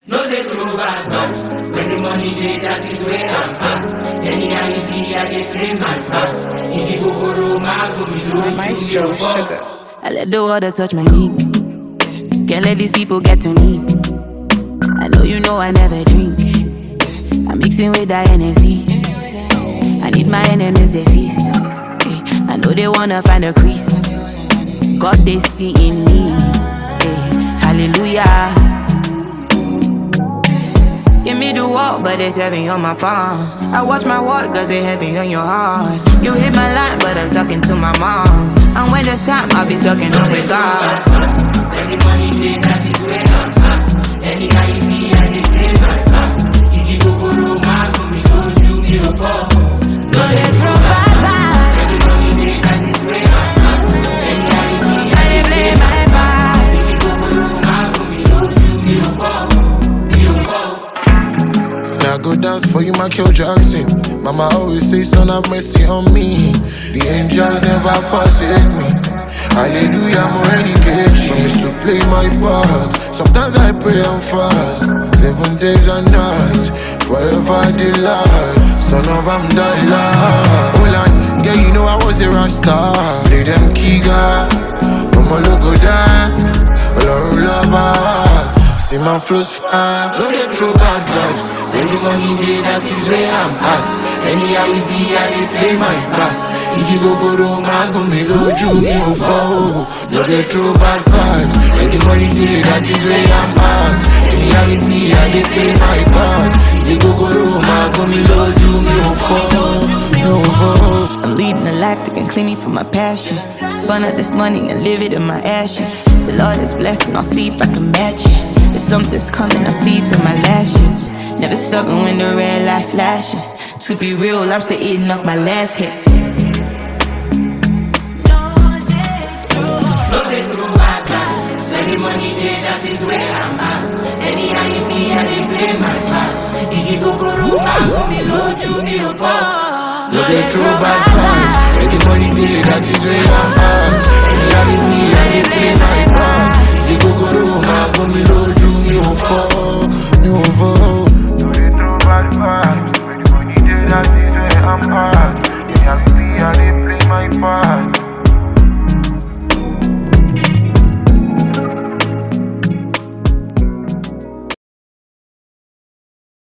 No dey throw bad vibes. When the money dey, that is where I'm at. Anyhow it be, I dey play my part. If you go borrow my go below, Maestro Sugar. I let the water touch my knee. Can't let these people get to me. I know you know I never drink. I'm mixing with that NSC. I need my enemies to cease. I know they wanna find a crease. God they see in me. Hallelujah. Give me the walk, but it's heavy on my palms. I watch my walk, cause it's heavy on your heart. You hit my line, but I'm talking to my moms. And when it's time, I'll be talking on with God. When the money dey, that is where I'm at. Anyhow it be, I dey play my part. If you go borrow my go below, you will fall. No, they throw bad vibes. When the money dey, that is where I'm at. Anyhow it be, I dey play my part. if you go borrow my go below, you will fall. I go dance for you, Michael Jackson. Mama always say, son, have mercy on me. The angels never forsake me. Hallelujah, more engaged. Promise to play my part. Sometimes I pray and fast. 7 days and nights, forever delight. Son of Amdallah. Hold on, girl, you know I was a rasta. Play them Kiga, I'm a logo down. See my flows fire, no they throw bad vibes. When the money dey, that is where I'm at. Anyhow it be, I dey play my part. If you go borrow my go below, you will fall. No they throw bad vibes. When the money dey, that is where I'm at. Anyhow it be, I dey play my part. If you go borrow my go below, you will fall. I'm leading a life that can clean me from my passion. Burn up this money and live it in my ashes. The Lord is blessing, I'll see if I can match it. If something's coming, I see it in my lashes. Never stopping when the red light flashes. To be real, I'm still eating off my last hit. No dey throw bad vibes. When the money dey, that is where I'm at. Anyhow it be, I dey play my part. If you go borrow my go below, you will fall. No they throw bad vibes. When the money dey, that is where I'm at. Anyhow it be, I dey play my part. You go my go me low, do me fall, me over. No they throw bad vibes. When the money dey, that is where I'm at.